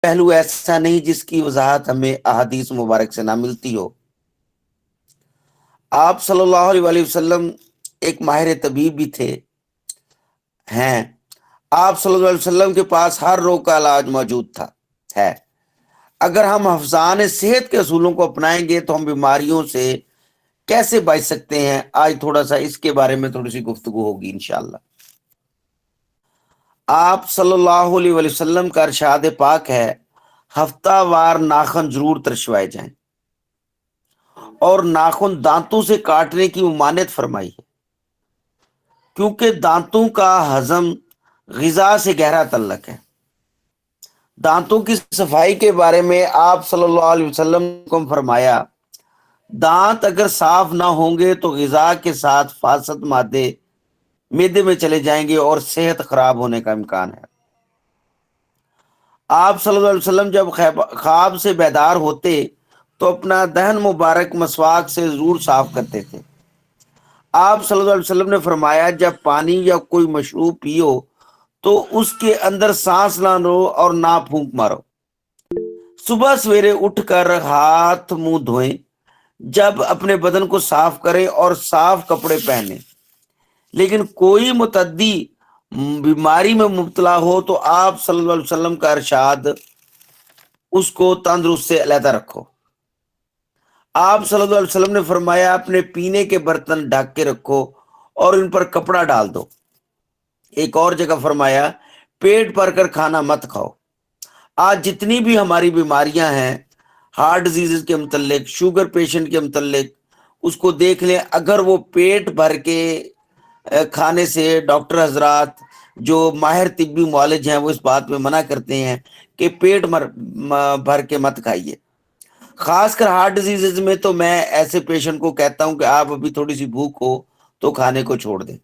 پہلو ایسا نہیں جس کی وضاحت ہمیں احادیث مبارک سے نہ ملتی ہو۔ آپ صلی اللہ علیہ وسلم ایک ماہر طبیب بھی تھے ہیں۔ آپ صلی اللہ علیہ وسلم کے پاس ہر روگ کا علاج موجود تھا ہے۔ اگر ہم حفظان صحت کے اصولوں کو اپنائیں گے تو ہم بیماریوں سے کیسے بچ سکتے ہیں، آج تھوڑا سا اس کے بارے میں تھوڑی سی گفتگو ہوگی انشاءاللہ۔ آپ صلی اللہ علیہ وسلم کا ارشاد پاک ہے، ہفتہ وار ناخن ضرور ترشوائے جائیں، اور ناخن دانتوں سے کاٹنے کی ممانعت فرمائی ہے، کیونکہ دانتوں کا ہضم غذا سے گہرا تعلق ہے۔ دانتوں کی صفائی کے بارے میں آپ صلی اللہ علیہ وسلم نے حکم فرمایا، دانت اگر صاف نہ ہوں گے تو غذا کے ساتھ فاسد مادے معدے میں چلے جائیں گے اور صحت خراب ہونے کا امکان ہے۔ آپ صلی اللہ علیہ وسلم جب خواب سے بیدار ہوتے تو اپنا دہن مبارک مسواک سے ضرور صاف کرتے تھے۔ آپ صلی اللہ علیہ وسلم نے فرمایا، جب پانی یا کوئی مشروب پیو تو اس کے اندر سانس نہ لو اور نہ پھونک مارو۔ صبح سویرے اٹھ کر ہاتھ منہ دھوئیں، جب اپنے بدن کو صاف کریں اور صاف کپڑے پہنیں۔ لیکن کوئی متعدی بیماری میں مبتلا ہو تو آپ صلی اللہ علیہ وسلم کا ارشاد، اس کو تندرست سے علیحدہ رکھو۔ آپ صلی اللہ علیہ وسلم نے فرمایا، اپنے پینے کے برتن ڈھک کے رکھو اور ان پر کپڑا ڈال دو۔ ایک اور جگہ فرمایا، پیٹ بھر کر کھانا مت کھاؤ۔ آج جتنی بھی ہماری بیماریاں ہیں، ہارٹ ڈیزیز کے متعلق، شوگر پیشنٹ کے متعلق، اس کو دیکھ لیں، اگر وہ پیٹ بھر کے کھانے سے، ڈاکٹر حضرات جو ماہر طبی معالج ہیں وہ اس بات میں منع کرتے ہیں کہ پیٹ بھر کے مت کھائیے۔ خاص کر ہارٹ ڈیزیز میں تو میں ایسے پیشنٹ کو کہتا ہوں کہ آپ ابھی تھوڑی سی بھوک ہو تو کھانے کو چھوڑ دیں۔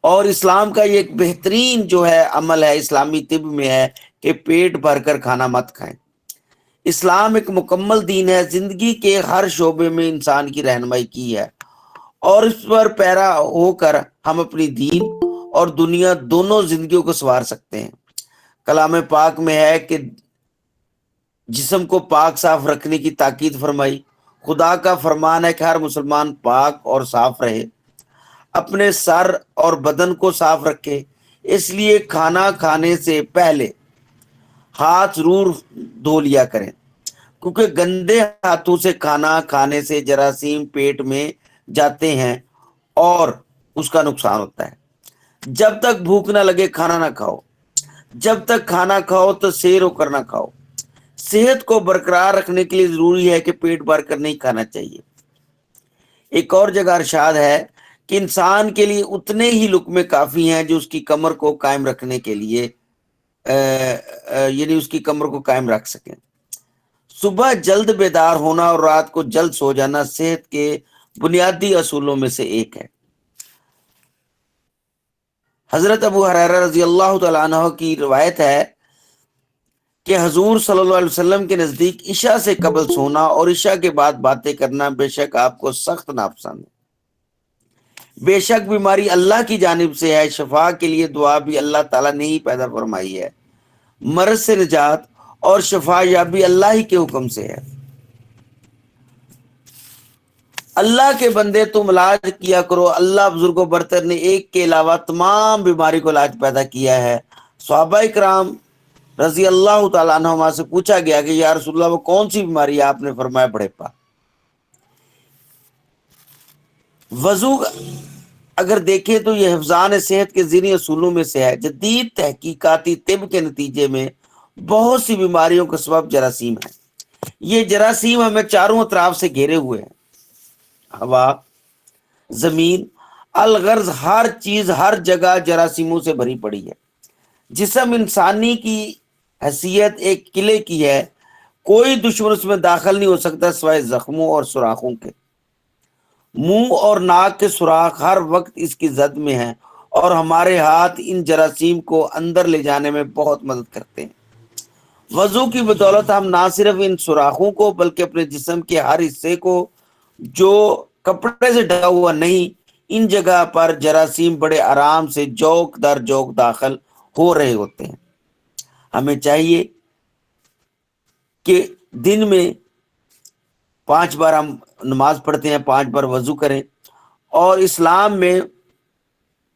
اور اسلام کا یہ ایک بہترین جو ہے عمل ہے، اسلامی طب میں ہے کہ پیٹ بھر کر کھانا مت کھائیں۔ اسلام ایک مکمل دین ہے، زندگی کے ہر شعبے میں انسان کی رہنمائی کی ہے، اور اس پر پیرا ہو کر ہم اپنی دین اور دنیا دونوں زندگیوں کو سنوار سکتے ہیں۔ کلام پاک میں ہے کہ جسم کو پاک صاف رکھنے کی تاکید فرمائی۔ خدا کا فرمان ہے کہ ہر مسلمان پاک اور صاف رہے، اپنے سر اور بدن کو صاف رکھے۔ اس لیے کھانا کھانے سے پہلے ہاتھ ضرور دھو لیا کریں، کیونکہ گندے ہاتھوں سے کھانا کھانے سے جراثیم پیٹ میں جاتے ہیں اور اس کا نقصان ہوتا ہے۔ جب تک بھوک نہ لگے کھانا نہ کھاؤ، جب تک کھانا کھاؤ تو سیر ہو کر نہ کھاؤ۔ صحت کو برقرار رکھنے کے لیے ضروری ہے کہ پیٹ بھر کر نہیں کھانا چاہیے۔ ایک اور جگہ ارشاد ہے کہ انسان کے لیے اتنے ہی لقمے کافی ہیں جو اس کی کمر کو قائم رکھنے کے لیے یعنی اس کی کمر کو قائم رکھ سکیں۔ صبح جلد بیدار ہونا اور رات کو جلد سو جانا صحت کے بنیادی اصولوں میں سے ایک ہے۔ حضرت ابو ہریرہ رضی اللہ تعالیٰ عنہ کی روایت ہے کہ حضور صلی اللہ علیہ وسلم کے نزدیک عشاء سے قبل سونا اور عشاء کے بعد باتیں کرنا بے شک آپ کو سخت ناپسند ہے۔ بے شک بیماری اللہ کی جانب سے ہے، شفا کے لیے دعا بھی اللہ تعالیٰ نے ہی پیدا فرمائی ہے، مرض سے نجات اور شفا یابی اللہ ہی کے حکم سے ہے۔ اللہ کے بندے تم علاج کیا کرو، اللہ بزرگ و برتر نے ایک کے علاوہ تمام بیماری کو علاج پیدا کیا ہے۔ صحابہ کرام رضی اللہ تعالیٰ عنہما سے پوچھا گیا کہ یا رسول اللہ وہ کون سی بیماری ہے؟ آپ نے فرمایا بڑھیپا۔ وضو اگر دیکھیں تو یہ حفظان صحت کے ذیلی اصولوں میں سے ہے۔ جدید تحقیقاتی طب کے نتیجے میں بہت سی بیماریوں کا سبب جراثیم ہے۔ یہ جراثیم ہمیں چاروں اطراف سے گھیرے ہوئے ہیں، ہوا، زمین، الغرض ہر چیز ہر جگہ جراثیموں سے بھری پڑی ہے۔ جسم انسانی کی حیثیت ایک قلعے کی ہے، کوئی دشمن اس میں داخل نہیں ہو سکتا سوائے زخموں اور سوراخوں کے۔ منہ اور ناک کے سوراخ ہر وقت اس کی زد میں ہیں، اور ہمارے ہاتھ ان جراثیم کو اندر لے جانے میں بہت مدد کرتے ہیں۔ وضو کی بدولت ہم نہ صرف ان سوراخوں کو بلکہ اپنے جسم کے ہر حصے کو جو کپڑے سے ڈھکا ہوا نہیں، ان جگہ پر جراثیم بڑے آرام سے جوک در جوک داخل ہو رہے ہوتے ہیں۔ ہمیں چاہیے کہ دن میں 5 بار ہم نماز پڑھتے ہیں، 5 بار وضو کریں، اور اسلام میں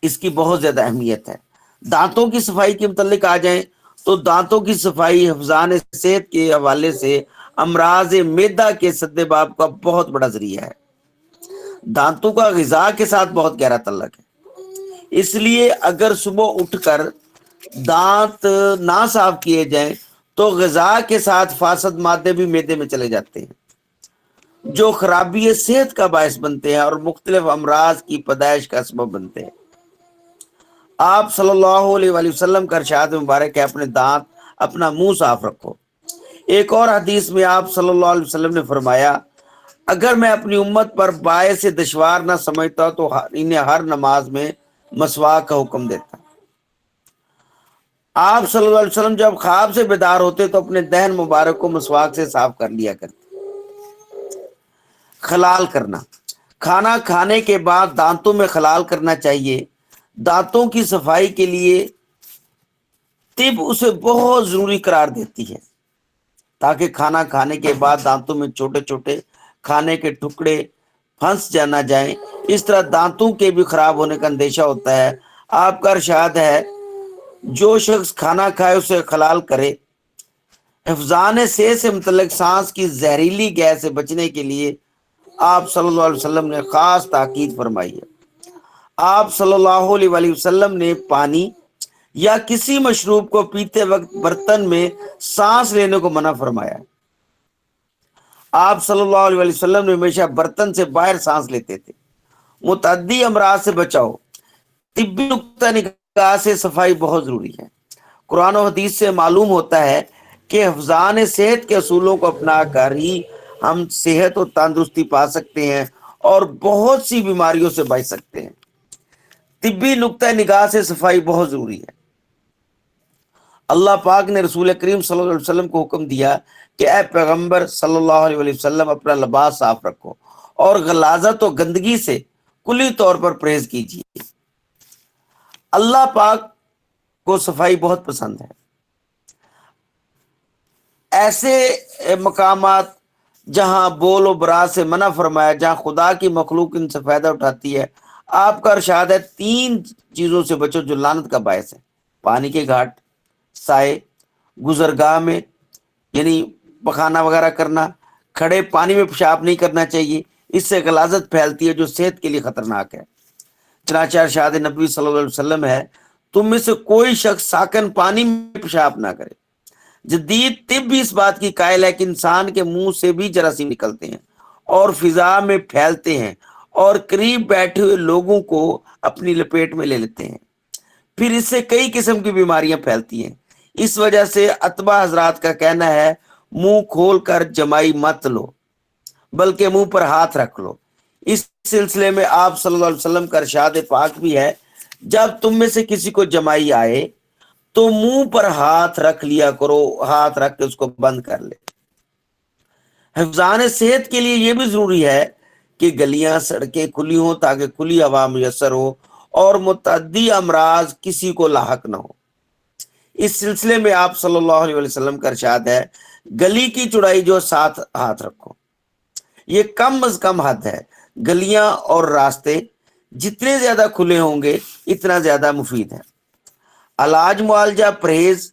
اس کی بہت زیادہ اہمیت ہے۔ دانتوں کی صفائی کے متعلق آ جائیں تو دانتوں کی صفائی حفظان صحت کے حوالے سے امراض معدہ کے سد باب کا بہت بڑا ذریعہ ہے۔ دانتوں کا غذا کے ساتھ بہت گہرا تعلق ہے، اس لیے اگر صبح اٹھ کر دانت نہ صاف کیے جائیں تو غذا کے ساتھ فاسد مادے بھی معدے میں چلے جاتے ہیں، جو خرابی صحت کا باعث بنتے ہیں اور مختلف امراض کی پیدائش کا سبب بنتے ہیں۔ آپ صلی اللہ علیہ وآلہ وسلم کا ارشاد مبارک ہے، اپنے دانت، اپنا منہ صاف رکھو۔ ایک اور حدیث میں آپ صلی اللہ علیہ وسلم نے فرمایا، اگر میں اپنی امت پر باعث دشوار نہ سمجھتا تو انہیں ہر نماز میں مسواک کا حکم دیتا۔ آپ صلی اللہ علیہ وسلم جب خواب سے بیدار ہوتے تو اپنے دہن مبارک کو مسواک سے صاف کر لیا کرتے۔ خلال کرنا، کھانا کھانے کے بعد دانتوں میں خلال کرنا چاہیے۔ دانتوں کی صفائی کے لیے طب اسے بہت ضروری قرار دیتی ہے، تاکہ کھانا کھانے کے بعد دانتوں میں چھوٹے چھوٹے کھانے کے ٹکڑے پھنس جانا جائیں، اس طرح دانتوں کے بھی خراب ہونے کا اندیشہ ہوتا ہے۔ آپ کا ارشاد ہے، جو شخص کھانا کھائے اسے خلال کرے۔ حفظان صحت سے متعلق سانس کی زہریلی گیس سے بچنے کے لیے آپ صلی اللہ علیہ وسلم نے خاص تاکید فرمائی ہے۔ آپ صلی اللہ علیہ وآلہ وسلم نے پانی یا کسی مشروب کو پیتے وقت برتن میں سانس لینے کو منع فرمایا ہے۔ آپ صلی اللہ علیہ وآلہ وسلم نے ہمیشہ برتن سے باہر سانس لیتے تھے۔ متعدی امراض سے بچاؤ، طبی نقطہ نگاہ سے صفائی بہت ضروری ہے۔ قرآن و حدیث سے معلوم ہوتا ہے کہ حفظان صحت کے اصولوں کو اپنا کر ہی ہم صحت و تندرستی پا سکتے ہیں اور بہت سی بیماریوں سے بچ سکتے ہیں۔ طبی نقطہ نگاہ سے صفائی بہت ضروری ہے۔ اللہ پاک نے رسول کریم صلی اللہ علیہ وسلم کو حکم دیا کہ اے پیغمبر صلی اللہ علیہ وسلم، اپنا لباس صاف رکھو اور غلاظت و گندگی سے کلی طور پر پرہیز کیجیے۔ اللہ پاک کو صفائی بہت پسند ہے۔ ایسے مقامات جہاں بول و برات سے منع فرمایا، جہاں خدا کی مخلوق ان سے فائدہ اٹھاتی ہے، آپ کا ارشاد ہے 3 چیزوں سے بچو جو لعنت کا باعث ہے: پانی کے گھاٹ، سائے، گزرگاہ میں یعنی پخانہ وغیرہ کرنا، کھڑے پانی میں پیشاب نہیں کرنا چاہیے، اس سے غلاظت پھیلتی ہے جو صحت کے لیے خطرناک ہے۔ چنانچہ ارشاد نبی صلی اللہ علیہ وسلم ہے، تم میں سے کوئی شخص ساکن پانی میں پیشاب نہ کرے۔ جدید طب بھی اس بات کی قائل ہے کہ انسان کے منہ سے بھی جراثیم نکلتے ہیں اور فضا میں پھیلتے ہیں اور قریب بیٹھے ہوئے لوگوں کو اپنی لپیٹ میں لے لیتے ہیں، پھر اس سے کئی قسم کی بیماریاں پھیلتی ہیں۔ اس وجہ سے اتباع حضرات کا کہنا ہے، منہ کھول کر جمائی مت لو بلکہ منہ پر ہاتھ رکھ لو۔ اس سلسلے میں آپ صلی اللہ علیہ وسلم کا ارشاد پاک بھی ہے، جب تم میں سے کسی کو جمائی آئے تو منہ پر ہاتھ رکھ لیا کرو، ہاتھ رکھ کے اس کو بند کر لے۔ حفظان صحت کے لیے یہ بھی ضروری ہے کہ گلیاں سڑکیں کھلی ہوں تاکہ کھلی ہوا میسر ہو اور متعدی امراض کسی کو لاحق نہ ہو۔ اس سلسلے میں آپ صلی اللہ علیہ وسلم کا ارشاد ہے، گلی کی چوڑائی جو 7 ہاتھ رکھو، یہ کم از کم حد ہے۔ گلیاں اور راستے جتنے زیادہ کھلے ہوں گے اتنا زیادہ مفید ہے۔ علاج معالجہ پرہیز،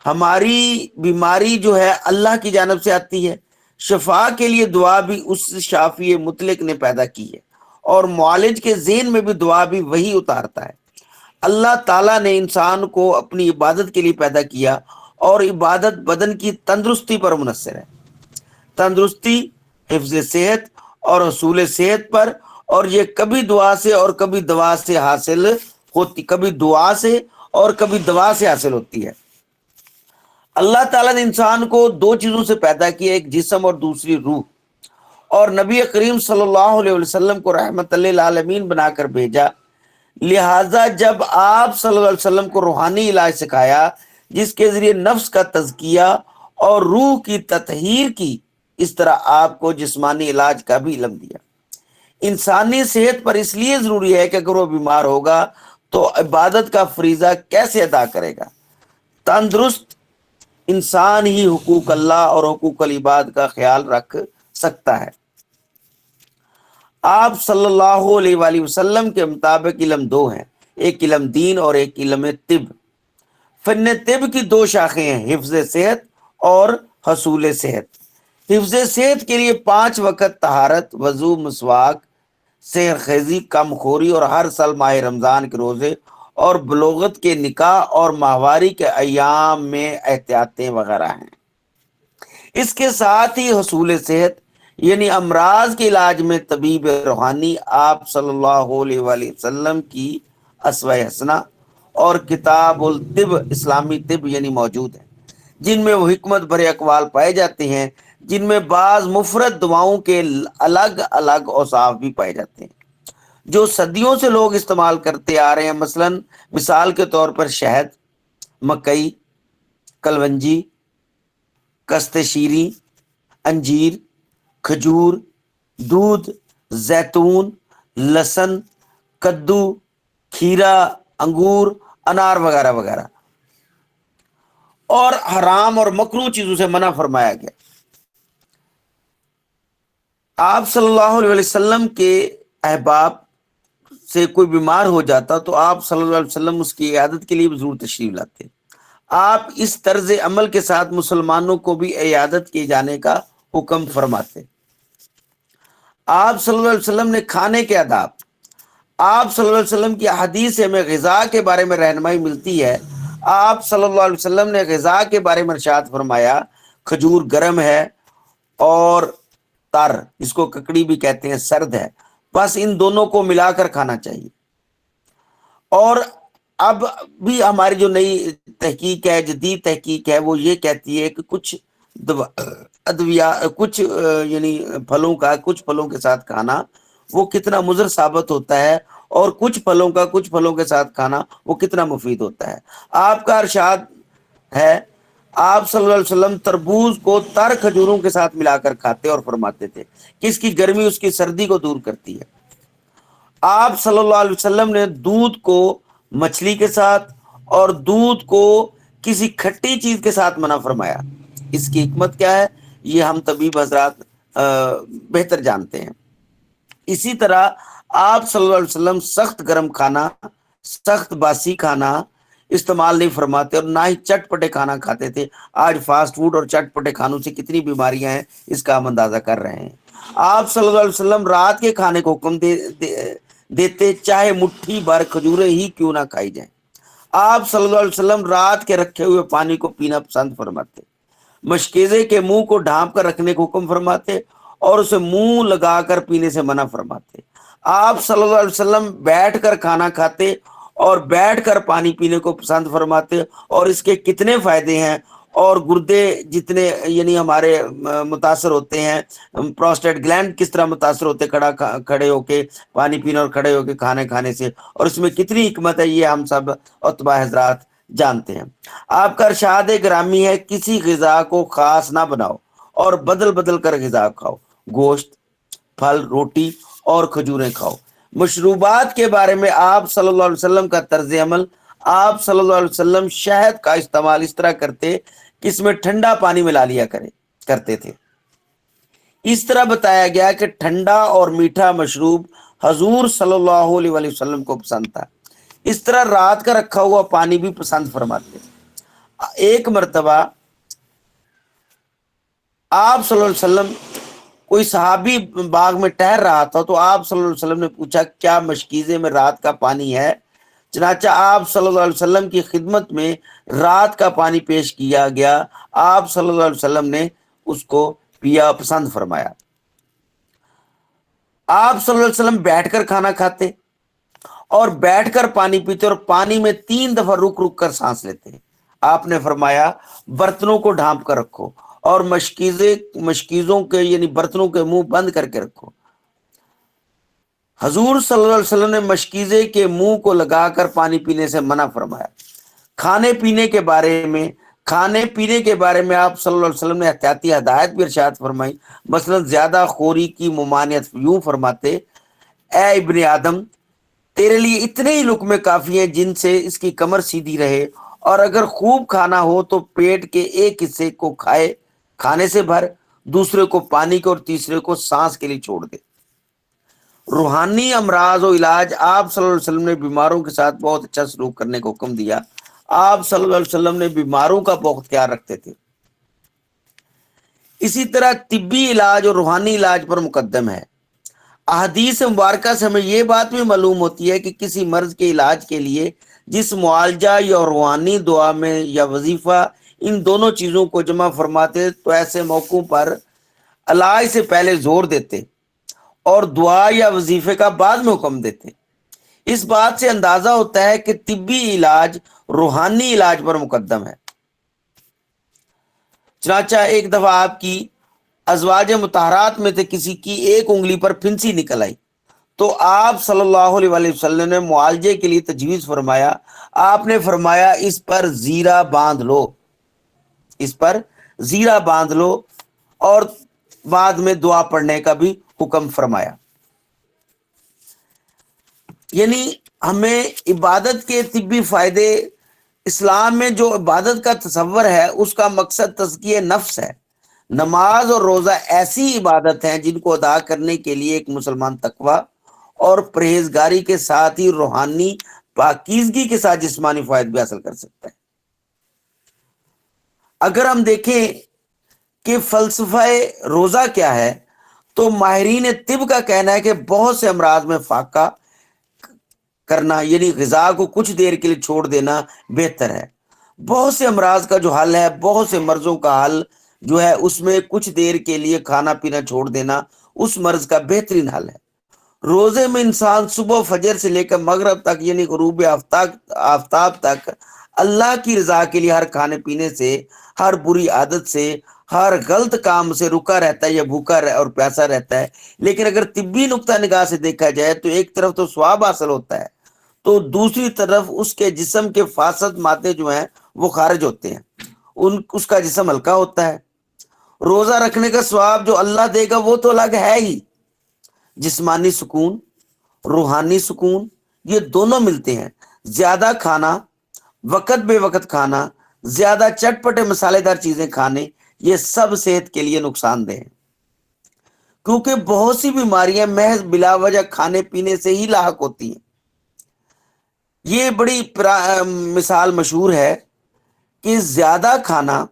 ہماری بیماری جو ہے اللہ کی جانب سے آتی ہے، شفا کے لیے دعا بھی اس شافی مطلق نے پیدا کی ہے، اور معالج کے ذہن میں بھی دعا بھی وہی اتارتا ہے۔ اللہ تعالیٰ نے انسان کو اپنی عبادت کے لیے پیدا کیا اور عبادت بدن کی تندرستی پر منحصر ہے۔ تندرستی حفظ صحت اور حصول صحت پر، اور یہ کبھی دعا سے اور کبھی دوا سے حاصل ہوتی، کبھی دعا سے اور کبھی دوا سے حاصل ہوتی ہے۔ اللہ تعالیٰ نے انسان کو 2 چیزوں سے پیدا کیا، ایک جسم اور دوسری روح، اور نبی کریم صلی اللہ علیہ وسلم کو رحمت للعالمین بنا کر بھیجا۔ لہٰذا جب آپ صلی اللہ علیہ وسلم کو روحانی علاج سکھایا جس کے ذریعے نفس کا تزکیہ اور روح کی تطہیر کی، اس طرح آپ کو جسمانی علاج کا بھی علم دیا۔ انسانی صحت پر اس لیے ضروری ہے کہ اگر وہ بیمار ہوگا تو عبادت کا فریضہ کیسے ادا کرے گا۔ تندرست انسان ہی حقوق اللہ اور حقوق العباد کا خیال رکھ سکتا ہے۔ آپ صلی اللہ علیہ وآلہ وسلم کے مطابق علم دو ہیں، ایک علم دین اور ایک علم طب۔ فن طب کی دو شاخیں ہیں، حفظ صحت اور حصول صحت۔ حفظ صحت کے لیے 5 وقت طہارت، وضو، مسواک، سحر خیزی، کم خوری اور ہر سال ماہ رمضان کے روزے اور بلوغت کے نکاح اور ماہواری کے ایام میں احتیاطیں وغیرہ ہیں۔ اس کے ساتھ ہی حصول صحت یعنی امراض کے علاج میں طبیب روحانی آپ صلی اللہ علیہ وآلہ وسلم کی اسوہ حسنہ اور کتاب الطب اسلامی طب یعنی موجود ہے، جن میں وہ حکمت بھرے اقوال پائے جاتے ہیں، جن میں بعض مفرد دواؤں کے الگ الگ اوصاف بھی پائے جاتے ہیں جو صدیوں سے لوگ استعمال کرتے آ رہے ہیں۔ مثال کے طور پر شہد، مکئی، کلونجی، کست شیریں، انجیر، کھجور، دودھ، زیتون، لہسن، کدو، کھیرا، انگور، انار وغیرہ وغیرہ، اور حرام اور مکروہ چیزوں سے منع فرمایا گیا۔ آپ صلی اللہ علیہ وسلم کے احباب سے کوئی بیمار ہو جاتا تو آپ صلی اللہ علیہ وسلم اس کی عیادت کے لیے بھی ضرور تشریف لاتے۔ آپ اس طرز عمل کے ساتھ مسلمانوں کو بھی عیادت کیے جانے کا حکم فرماتے۔ آپ صلی اللہ علیہ وسلم نے کھانے کے آداب، آپ صلی اللہ علیہ وسلم کی حدیث سے ہمیں غذا کے بارے میں رہنمائی ملتی ہے۔ آپ صلی اللہ علیہ وسلم نے غذا کے بارے میں ارشاد فرمایا، کھجور گرم ہے اور تر، اس کو ککڑی بھی کہتے ہیں، سرد ہے، بس ان دونوں کو ملا کر کھانا چاہیے۔ اور اب بھی ہماری جو نئی تحقیق ہے، جدید تحقیق ہے، وہ یہ کہتی ہے کہ کچھ ادویہ، کچھ یعنی پھلوں کا کچھ پھلوں کے ساتھ کھانا وہ کتنا مضر ثابت ہوتا ہے، اور کچھ پھلوں کا کچھ پھلوں کے ساتھ کھانا وہ کتنا مفید ہوتا ہے۔ آپ کا ارشاد ہے، آپ صلی اللہ علیہ وسلم تربوز کو تر کھجوروں کے ساتھ ملا کر کھاتے اور فرماتے تھے کہ اس کی گرمی اس کی سردی کو دور کرتی ہے۔ آپ صلی اللہ علیہ وسلم نے دودھ کو مچھلی کے ساتھ اور دودھ کو کسی کھٹی چیز کے ساتھ منع فرمایا۔ اس کی حکمت کیا ہے یہ ہم طبیب حضرات بہتر جانتے ہیں۔ اسی طرح آپ صلی اللہ علیہ وسلم سخت گرم کھانا، سخت باسی کھانا استعمال نہیں فرماتے اور نہ ہی چٹ پٹے کھانا کھاتے تھے۔ آج فاسٹ فوڈ اور چٹ پٹے کھانوں سے کتنی بیماریاں ہیں اس کا ہم اندازہ کر رہے ہیں۔ آپ صلی اللہ علیہ وسلم رات کے کھانے کو حکم دیتے چاہے مٹھی بھر کھجوریں ہی کیوں نہ کھائی جائیں۔ آپ صلی اللہ علیہ وسلم رات کے رکھے ہوئے پانی کو پینا پسند فرماتے، مشکیزے کے منہ کو ڈھانپ کر رکھنے کو حکم فرماتے اور اسے منہ لگا کر پینے سے منع فرماتے۔ آپ صلی اللہ علیہ وسلم بیٹھ کر کھانا کھاتے اور بیٹھ کر پانی پینے کو پسند فرماتے، اور اس کے کتنے فائدے ہیں، اور گردے جتنے یعنی ہمارے متاثر ہوتے ہیں، پروسٹیٹ گلینڈ کس طرح متاثر ہوتے کھڑے ہو کے پانی پینے اور کھڑے ہو کے کھانے کھانے سے، اور اس میں کتنی حکمت ہے یہ ہم سب اتباع حضرات جانتے ہیں۔ آپ کا ارشاد گرامی ہے، کسی غذا کو خاص نہ بناؤ اور بدل بدل کر غذا کھاؤ، گوشت، پھل، روٹی اور کھجوریں کھاؤ۔ مشروبات کے بارے میں آپ صلی اللہ علیہ وسلم کا طرز عمل، آپ صلی اللہ علیہ وسلم شہد کا استعمال اس طرح کرتے کہ اس میں ٹھنڈا پانی ملا لیا کرتے تھے۔ اس طرح بتایا گیا کہ ٹھنڈا اور میٹھا مشروب حضور صلی اللہ علیہ وسلم کو پسند تھا۔ اس طرح رات کا رکھا ہوا پانی بھی پسند فرماتے۔ ایک مرتبہ آپ صلی اللہ علیہ وسلم، کوئی صحابی باغ میں ٹہر رہا تھا تو آپ صلی اللہ علیہ وسلم نے پوچھا کیا مشکیزے میں رات کا پانی ہے؟ چنانچہ آپ صلی اللہ علیہ وسلم کی خدمت میں رات کا پانی پیش کیا گیا۔ آپ صلی اللہ علیہ وسلم نے اس کو پیا، پسند فرمایا۔ آپ صلی اللہ علیہ وسلم بیٹھ کر کھانا کھاتے اور بیٹھ کر پانی پیتے اور پانی میں 3 دفعہ رک رک کر سانس لیتے۔ آپ نے فرمایا برتنوں کو ڈھانپ کر رکھو اور مشکیزوں کے یعنی برتنوں کے منہ بند کر کے رکھو۔ حضور صلی اللہ علیہ وسلم نے مشکیزے کے منہ کو لگا کر پانی پینے سے منع فرمایا۔ کھانے پینے کے بارے میں آپ صلی اللہ علیہ وسلم نے احتیاطی ہدایت بھی ارشاد فرمائی۔ مثلا زیادہ خوری کی ممانعت یوں فرماتے، اے ابن آدم، تیرے لیے اتنے ہی لقمے کافی ہیں جن سے اس کی کمر سیدھی رہے اور اگر خوب کھانا ہو تو پیٹ کے ایک حصے کو کھانے سے بھر، دوسرے کو پانی کے اور تیسرے کو سانس کے لیے چھوڑ دے۔ روحانی امراض و علاج، آپ صلی اللہ علیہ وسلم نے بیماروں کے ساتھ بہت اچھا سلوک کرنے کا حکم دیا۔ آپ صلی اللہ علیہ وسلم نے بیماروں کا بہت خیال رکھتے تھے۔ اسی طرح طبی علاج اور روحانی علاج پر مقدم ہے۔ احادیث مبارکہ سے ہمیں یہ بات بھی معلوم ہوتی ہے کہ کسی مرض کے علاج کے لیے جس معالجہ یا روحانی دعا میں یا وظیفہ، ان دونوں چیزوں کو جمع فرماتے تو ایسے موقعوں پر علاج سے پہلے زور دیتے اور دعا یا وظیفے کا بعد میں حکم دیتے۔ اس بات سے اندازہ ہوتا ہے کہ طبی علاج روحانی علاج پر مقدم ہے۔ چنانچہ ایک دفعہ آپ کی ازواج مطہرات میں سے کسی کی ایک انگلی پر پھنسی نکل آئی تو آپ صلی اللہ علیہ وآلہ وسلم نے معالجے کے لیے تجویز فرمایا۔ آپ نے فرمایا اس پر زیرہ باندھ لو، اس پر زیرہ باندھ لو، اور بعد میں دعا پڑھنے کا بھی حکم فرمایا۔ یعنی ہمیں عبادت کے طبی فائدے، اسلام میں جو عبادت کا تصور ہے اس کا مقصد تزکیہ نفس ہے۔ نماز اور روزہ ایسی عبادت ہیں جن کو ادا کرنے کے لیے ایک مسلمان تقوی اور پرہیزگاری کے ساتھ ہی روحانی پاکیزگی کے ساتھ جسمانی فوائد بھی حاصل کر سکتا ہے۔ اگر ہم دیکھیں کہ فلسفہ روزہ کیا ہے تو ماہرین طب کا کہنا ہے کہ بہت سے امراض میں فاقہ کرنا، یعنی غذا کو کچھ دیر کے لیے چھوڑ دینا بہتر ہے۔ بہت سے امراض کا جو حل ہے، بہت سے مرضوں کا حل جو ہے اس میں کچھ دیر کے لیے کھانا پینا چھوڑ دینا اس مرض کا بہترین حل ہے۔ روزے میں انسان صبح فجر سے لے کر مغرب تک، یعنی غروب آفتاب تک اللہ کی رضا کے لیے ہر کھانے پینے سے، ہر بری عادت سے، ہر غلط کام سے رکا رہتا ہے یا بھوکا اور پیاسا رہتا ہے۔ لیکن اگر طبی نقطہ نگاہ سے دیکھا جائے تو ایک طرف تو ثواب حاصل ہوتا ہے تو دوسری طرف اس کے جسم کے فاسد مادے جو ہیں وہ خارج ہوتے ہیں، اس کا جسم ہلکا ہوتا ہے۔ روزہ رکھنے کا ثواب جو اللہ دے گا وہ تو الگ ہے ہی، جسمانی سکون، روحانی سکون، یہ دونوں ملتے ہیں۔ زیادہ کھانا، وقت بے وقت کھانا، زیادہ چٹپٹے مسالے دار چیزیں کھانے، یہ سب صحت کے لیے نقصان دہ ہیں، کیونکہ بہت سی بیماریاں محض بلا وجہ کھانے پینے سے ہی لاحق ہوتی ہیں۔ یہ بڑی مثال مشہور ہے کہ زیادہ کھانا،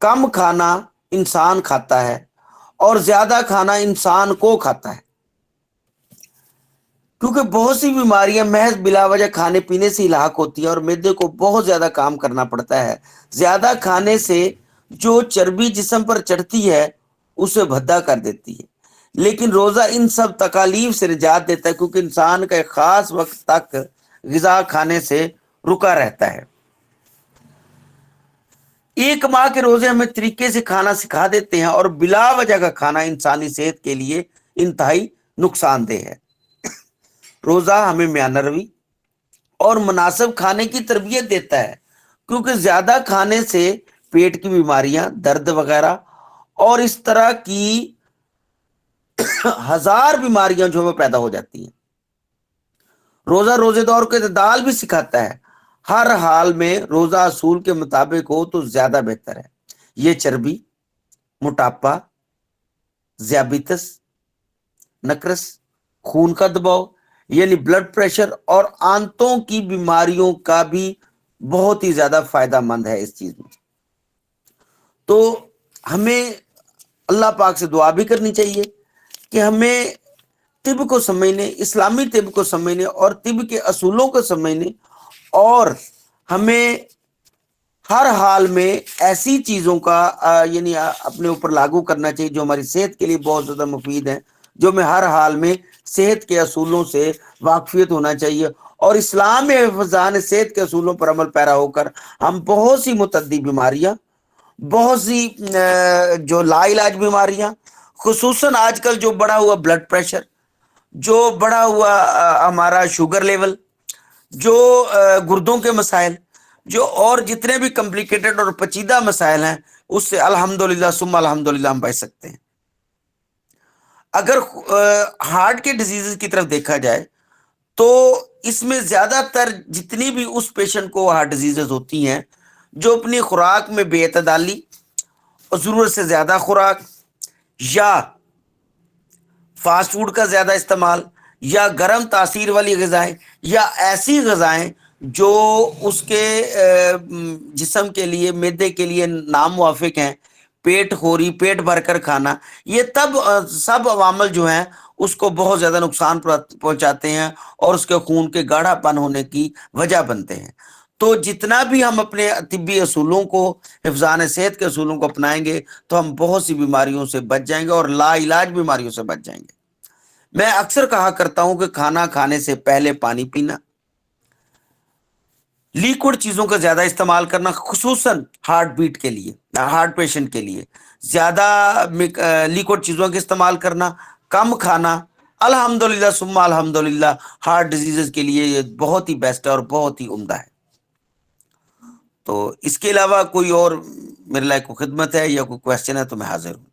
کم کھانا انسان کھاتا ہے اور زیادہ کھانا انسان کو کھاتا ہے، کیونکہ بہت سی بیماریاں محض بلا وجہ کھانے پینے سے ہی لاحق ہوتی ہیں اور معدے کو بہت زیادہ کام کرنا پڑتا ہے۔ زیادہ کھانے سے جو چربی جسم پر چڑھتی ہے اسے بھدا کر دیتی ہے، لیکن روزہ ان سب تکالیف سے نجات دیتا ہے، کیونکہ انسان کا ایک خاص وقت تک غذا کھانے سے رکا رہتا ہے۔ ایک ماہ کے روزے ہمیں طریقے سے کھانا سکھا دیتے ہیں اور بلا وجہ کا کھانا انسانی صحت کے لیے انتہائی نقصان دہ ہے۔ روزہ ہمیں میانہ روی اور مناسب کھانے کی تربیت دیتا ہے، کیونکہ زیادہ کھانے سے پیٹ کی بیماریاں، درد وغیرہ اور اس طرح کی ہزار بیماریاں جو وہ پیدا ہو جاتی ہیں۔ روزہ روزے دار کو اعتدال بھی سکھاتا ہے۔ ہر حال میں روزہ اصول کے مطابق ہو تو زیادہ بہتر ہے۔ یہ چربی، موٹاپا، ذیابیطس، نقرس، خون کا دباؤ یعنی بلڈ پریشر اور آنتوں کی بیماریوں کا بھی بہت ہی زیادہ فائدہ مند ہے اس چیز میں۔ تو ہمیں اللہ پاک سے دعا بھی کرنی چاہیے کہ ہمیں طب کو سمجھنے، اسلامی طب کو سمجھنے اور طب کے اصولوں کو سمجھنے، اور ہمیں ہر حال میں ایسی چیزوں کا یعنی اپنے اوپر لاگو کرنا چاہیے جو ہماری صحت کے لیے بہت زیادہ مفید ہیں، جو میں ہر حال میں صحت کے اصولوں سے واقفیت ہونا چاہیے۔ اور اسلام میں حفظان صحت کے اصولوں پر عمل پیرا ہو کر ہم بہت سی متعدی بیماریاں، بہت سی جو لا علاج بیماریاں، خصوصاً آج کل جو بڑھا ہوا بلڈ پریشر، جو بڑھا ہوا ہمارا شوگر لیول، جو گردوں کے مسائل، جو اور جتنے بھی کمپلیکیٹڈ اور پیچیدہ مسائل ہیں، اس سے الحمدللہ ثم الحمدللہ ہم بچ سکتے ہیں۔ اگر ہارٹ کے ڈیزیز کی طرف دیکھا جائے تو اس میں زیادہ تر جتنی بھی اس پیشنٹ کو ہارٹ ڈیزیزز ہوتی ہیں جو اپنی خوراک میں بے اعتدالی اور ضرورت سے زیادہ خوراک یا فاسٹ فوڈ کا زیادہ استعمال یا گرم تاثیر والی غذائیں یا ایسی غذائیں جو اس کے جسم کے لیے معدے کے لیے ناموافق ہیں، پیٹ خوری، پیٹ بھر کر کھانا، یہ تب سب عوامل جو ہیں اس کو بہت زیادہ نقصان پہنچاتے ہیں اور اس کے خون کے گاڑھا پن ہونے کی وجہ بنتے ہیں۔ تو جتنا بھی ہم اپنے طبی اصولوں کو، حفظان صحت کے اصولوں کو اپنائیں گے تو ہم بہت سی بیماریوں سے بچ جائیں گے اور لا علاج بیماریوں سے بچ جائیں گے۔ میں اکثر کہا کرتا ہوں کہ کھانا کھانے سے پہلے پانی پینا، لیکوڈ چیزوں کا زیادہ استعمال کرنا، خصوصاً ہارٹ بیٹ کے لیے، ہارٹ پیشنٹ کے لیے زیادہ لیکوڈ چیزوں کا استعمال کرنا، کم کھانا، الحمدللہ ثم الحمدللہ ہارٹ ڈیزیزز کے لیے یہ بہت ہی بیسٹ ہے اور بہت ہی عمدہ ہے۔ تو اس کے علاوہ کوئی اور میرے لائق کو خدمت ہے یا کوئی کوشچن ہے تو میں حاضر ہوں۔